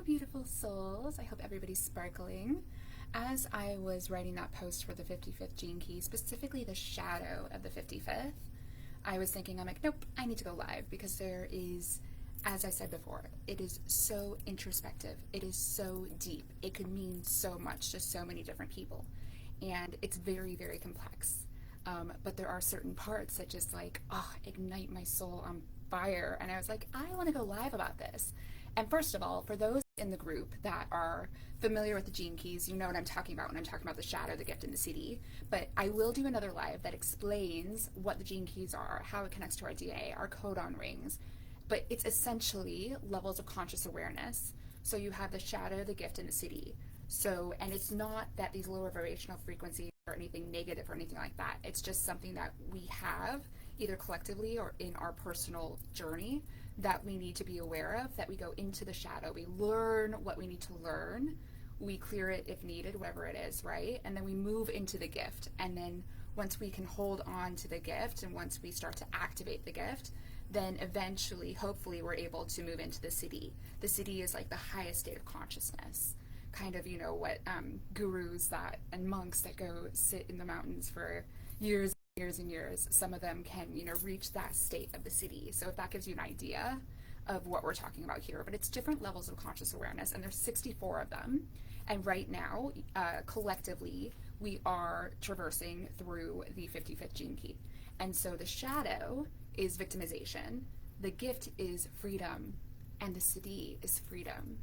beautiful souls. I hope everybody's sparkling. As I was writing that post for the 55th gene key, specifically the shadow of the 55th, I was thinking, I'm like, nope, I need to go live because there is, as I said before, it is so introspective. It is so deep. It could mean so much to so many different people. And it's very, very complex. But there are certain parts that just like, ignite my soul on fire. And I was like, I want to go live about this. And first of all, for those in the group that are familiar with the gene keys, you know what I'm talking about when I'm talking about the shadow, the gift, and the CD. But I will do another live that explains what the gene keys are, how it connects to our DNA, our codon rings. But it's essentially levels of conscious awareness. So you have the shadow, the gift, and the CD. So, and it's not that these lower vibrational frequencies or anything negative or anything like that. It's just something that we have either collectively or in our personal journey that we need to be aware of, that we go into the shadow, we learn what we need to learn, we clear it if needed, whatever it is, right? And then we move into the gift. And then once we can hold on to the gift and once we start to activate the gift, then eventually, hopefully, we're able to move into the siddhi. The siddhi is like the highest state of consciousness. Kind of, what gurus that and monks that go sit in the mountains for years and years, some of them can, reach that state of the siddhi. So if that gives you an idea of what we're talking about here, but it's different levels of conscious awareness, and there's 64 of them. And right now, collectively, we are traversing through the 55th gene key. And so the shadow is victimization, the gift is freedom, and the siddhi is freedom.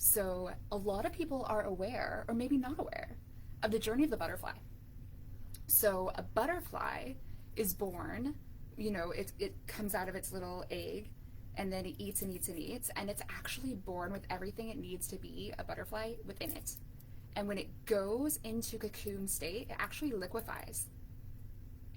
So a lot of people are aware, or maybe not aware, of the journey of the butterfly. So a butterfly is born, it comes out of its little egg, and then it eats and eats and eats, and it's actually born with everything it needs to be a butterfly within it. And when it goes into cocoon state, it actually liquefies,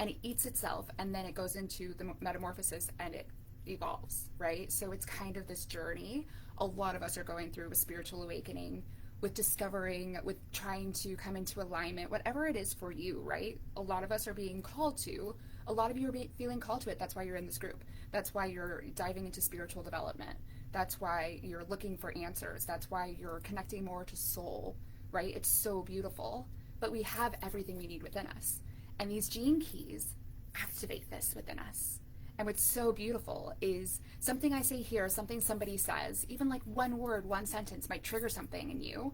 and it eats itself, and then it goes into the metamorphosis, and it evolves, right? So it's kind of this journey a lot of us are going through with spiritual awakening, with discovering, with trying to come into alignment, whatever it is for you, right? A lot of us are being called to, a lot of you are feeling called to it. That's why you're in this group. That's why you're diving into spiritual development. That's why you're looking for answers. That's why you're connecting more to soul, right? It's so beautiful. But we have everything we need within us. And these gene keys activate this within us. And what's so beautiful is something I say here, something somebody says, even like one word, one sentence might trigger something in you.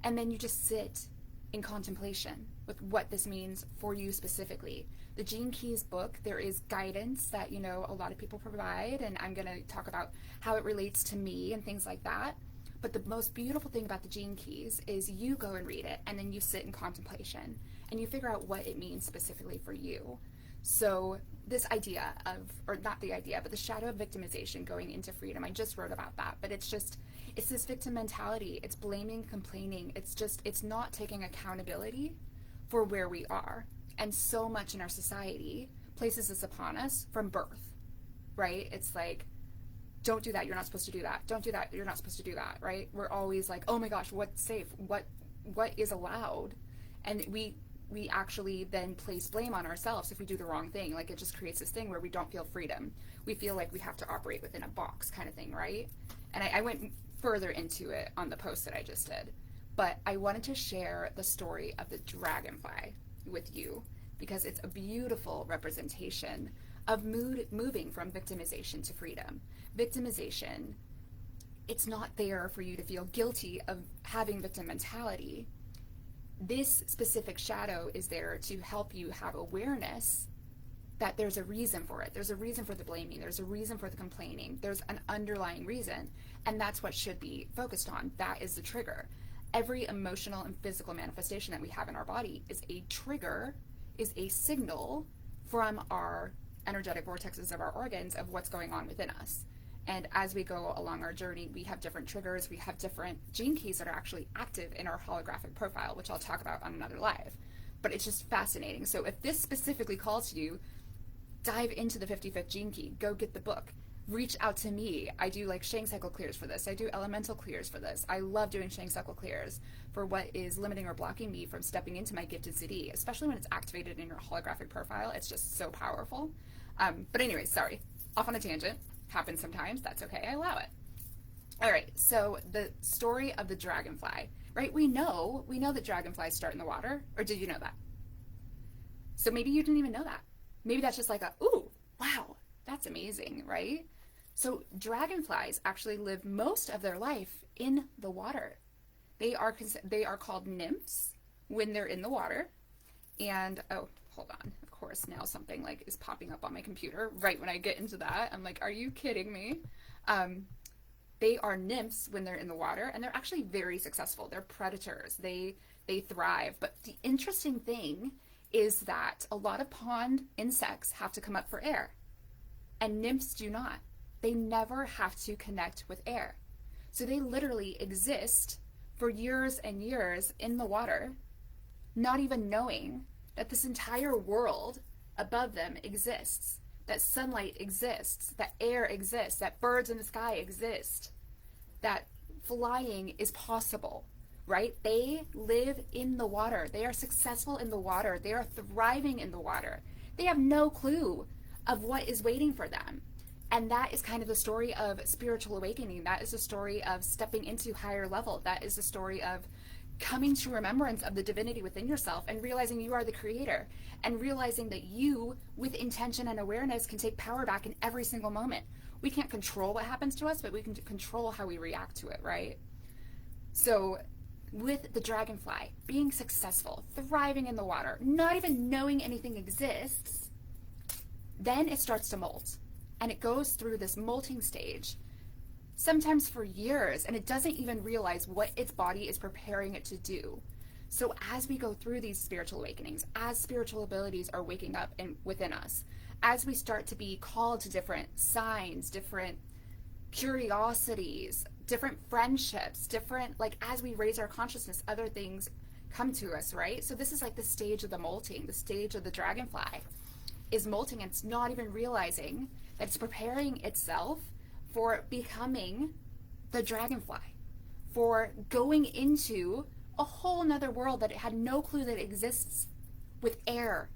And then you just sit in contemplation with what this means for you specifically. The Gene Keys book, there is guidance that, a lot of people provide. And I'm going to talk about how it relates to me and things like that. But the most beautiful thing about the Gene Keys is you go and read it, and then you sit in contemplation and you figure out what it means specifically for you. So this idea of, or not the idea, but the shadow of victimization going into freedom, I just wrote about that, but it's this victim mentality. It's blaming, complaining. It's not taking accountability for where we are. And so much in our society places this upon us from birth, right? It's like, don't do that, you're not supposed to do that. Don't do that, you're not supposed to do that, right? We're always like, oh my gosh, what's safe? What is allowed? And we actually then place blame on ourselves if we do the wrong thing. Like, it just creates this thing where we don't feel freedom. We feel like we have to operate within a box kind of thing, right? And I went further into it on the post that I just did. But I wanted to share the story of the dragonfly with you because it's a beautiful representation of moving from victimization to freedom. Victimization, it's not there for you to feel guilty of having victim mentality. This specific shadow is there to help you have awareness that there's a reason for it. There's a reason for the blaming. There's a reason for the complaining. There's an underlying reason. And that's what should be focused on. That is the trigger. Every emotional and physical manifestation that we have in our body is a trigger, is a signal from our energetic vortexes of our organs of what's going on within us. And as we go along our journey, we have different triggers, we have different gene keys that are actually active in our holographic profile, which I'll talk about on another live. But it's just fascinating. So if this specifically calls to you, dive into the 55th gene key, go get the book, reach out to me. I do like Shang cycle clears for this. I do elemental clears for this. I love doing Shang cycle clears for what is limiting or blocking me from stepping into my gifted siddhi, especially when it's activated in your holographic profile. It's just so powerful. But anyways, sorry, off on a tangent. Happens sometimes, that's okay, I allow it. All right, so the story of the dragonfly, right? We know that dragonflies start in the water, or did you know that? So maybe you didn't even know that. Maybe that's just like a, ooh, wow, that's amazing, right? So dragonflies actually live most of their life in the water. They are called nymphs when they're in the water. And oh, hold on. Of course, now something like is popping up on my computer right when I get into that. I'm like, are you kidding me? Um, they are nymphs when they're in the water, and they're actually very successful. They're predators. They thrive. But the interesting thing is that a lot of pond insects have to come up for air, and nymphs do not. They never have to connect with air. So they literally exist for years and years in the water, not even knowing that this entire world above them exists, that sunlight exists, that air exists, that birds in the sky exist, that flying is possible, right? They live in the water. They are successful in the water. They are thriving in the water. They have no clue of what is waiting for them. And that is kind of the story of spiritual awakening. That is the story of stepping into higher level. That is the story of coming to remembrance of the divinity within yourself and realizing you are the creator, and realizing that you, with intention and awareness, can take power back in every single moment. We can't control what happens to us, but we can control how we react to it, right? So with the dragonfly, being successful, thriving in the water, not even knowing anything exists, then it starts to molt. And it goes through this molting stage, sometimes for years, and it doesn't even realize what its body is preparing it to do. So as we go through these spiritual awakenings, as spiritual abilities are waking up within us, as we start to be called to different signs, different curiosities, different friendships, different, like as we raise our consciousness, other things come to us, right? So this is like the stage of the molting, the stage of the dragonfly is molting, and it's not even realizing that it's preparing itself for becoming the dragonfly, for going into a whole nother world that it had no clue that exists, with air,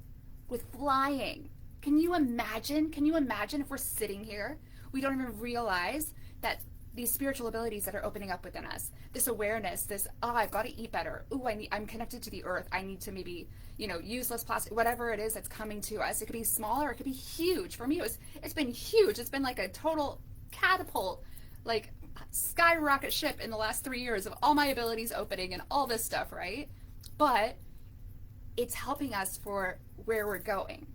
with flying. Can you imagine? Can you imagine if we're sitting here, we don't even realize that these spiritual abilities that are opening up within us, this awareness, this, oh, I've got to eat better. Ooh, I'm connected to the earth. I need to maybe, use less plastic, whatever it is that's coming to us. It could be small or it could be huge. For me, it's been huge. It's been like a total catapult, like skyrocket ship in the last 3 years of all my abilities opening and all this stuff, right? But it's helping us for where we're going.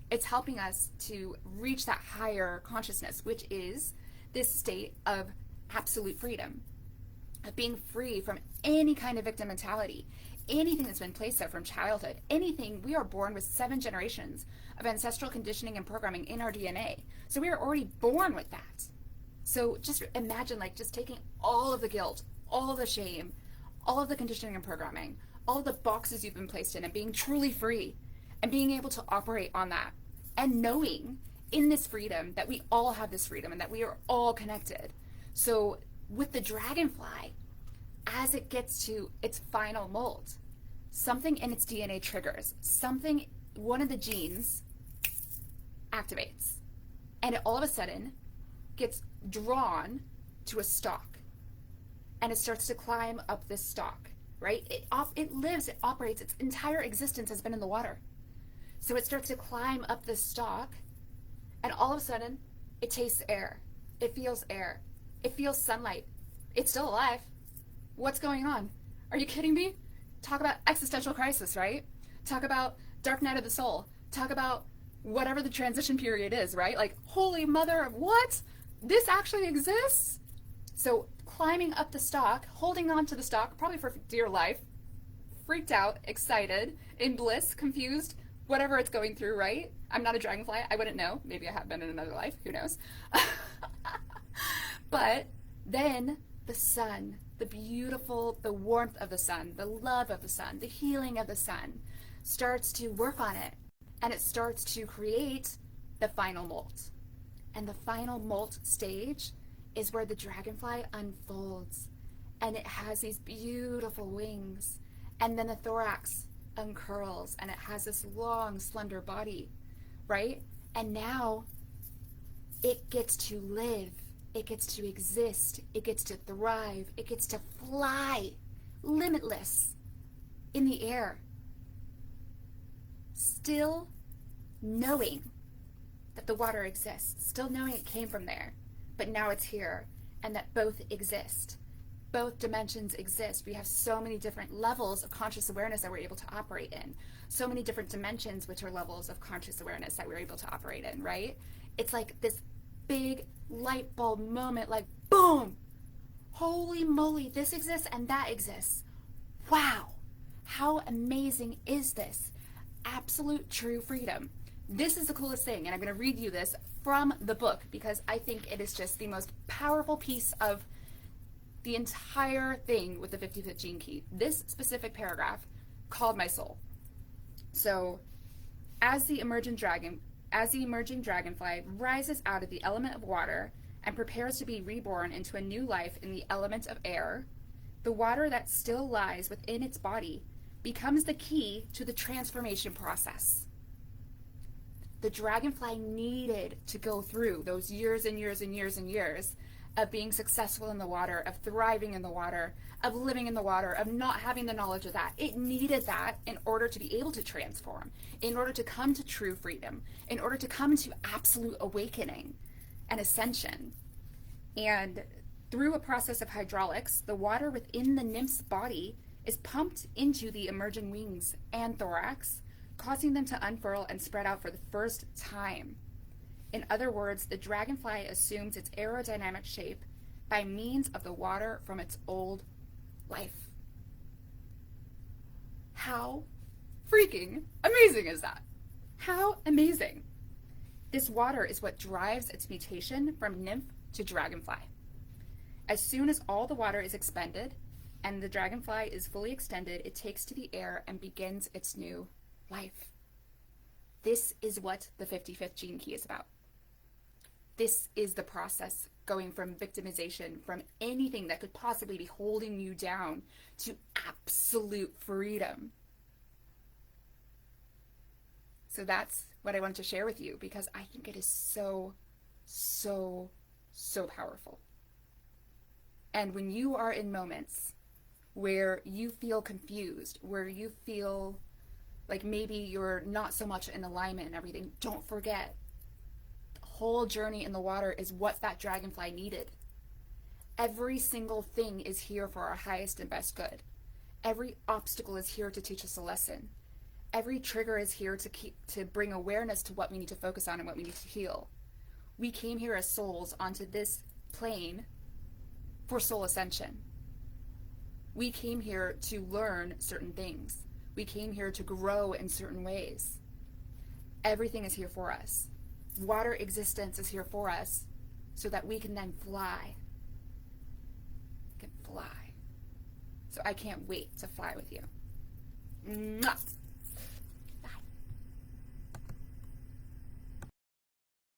It's helping us to reach that higher consciousness, which is this state of absolute freedom, of being free from any kind of victim mentality, anything that's been placed there from childhood, anything. We are born with 7 generations of ancestral conditioning and programming in our DNA. So we are already born with that. So just imagine like just taking all of the guilt, all of the shame, all of the conditioning and programming, all of the boxes you've been placed in, and being truly free and being able to operate on that, and knowing in this freedom that we all have this freedom and that we are all connected. So with the dragonfly, as it gets to its final molt, something in its DNA triggers, one of the genes activates, and it all of a sudden gets drawn to a stalk, and it starts to climb up this stalk, right? It operates, its entire existence has been in the water. So it starts to climb up this stalk, and all of a sudden, it tastes air. It feels air. It feels sunlight. It's still alive. What's going on? Are you kidding me? Talk about existential crisis, right? Talk about dark night of the soul. Talk about whatever the transition period is, right? Like, holy mother of what? This actually exists? So climbing up the stalk, holding on to the stalk, probably for dear life, freaked out, excited, in bliss, confused, whatever it's going through, right? I'm not a dragonfly. I wouldn't know. Maybe I have been in another life. Who knows? But then the sun, the warmth of the sun, the love of the sun, the healing of the sun starts to work on it. And it starts to create the final molt. And the final molt stage is where the dragonfly unfolds. And it has these beautiful wings. And then the thorax uncurls, and it has this long, slender body, right? And now it gets to live It gets to exist. It gets to thrive. It gets to fly limitless in the air. Still knowing that the water exists, still knowing it came from there, but now it's here, and that both exist. Both dimensions exist. We have so many different levels of conscious awareness that we're able to operate in. So many different dimensions, which are levels of conscious awareness that we're able to operate in, right? It's like this big light bulb moment, like boom, holy moly, this exists and that exists. Wow, how amazing is this? Absolute true freedom. This is the coolest thing, and I'm going to read you this from the book because I think it is just the most powerful piece of the entire thing with the 55th gene key. This specific paragraph called my soul. So, as the emerging dragonfly rises out of the element of water and prepares to be reborn into a new life in the element of air, the water that still lies within its body becomes the key to the transformation process. The dragonfly needed to go through those years and years and years and years of being successful in the water, of thriving in the water, of living in the water, of not having the knowledge of that. It needed that in order to be able to transform, in order to come to true freedom, in order to come to absolute awakening and ascension. And through a process of hydraulics, the water within the nymph's body is pumped into the emerging wings and thorax, causing them to unfurl and spread out for the first time. In other words, the dragonfly assumes its aerodynamic shape by means of the water from its old life. How freaking amazing is that? How amazing! This water is what drives its mutation from nymph to dragonfly. As soon as all the water is expended and the dragonfly is fully extended, it takes to the air and begins its new life. This is what the 55th gene key is about. This is the process going from victimization, from anything that could possibly be holding you down, to absolute freedom. So that's what I want to share with you because I think it is so, so, so powerful. And when you are in moments where you feel confused, where you feel like maybe you're not so much in alignment and everything, don't forget, the whole journey in the water is what that dragonfly needed. Every single thing is here for our highest and best good. Every obstacle is here to teach us a lesson. Every trigger is here to bring awareness to what we need to focus on and what we need to heal. We came here as souls onto this plane for soul ascension. We came here to learn certain things. We came here to grow in certain ways. Everything is here for us. Water existence is here for us so that we can then fly. We can fly. So I can't wait to fly with you. Mwah!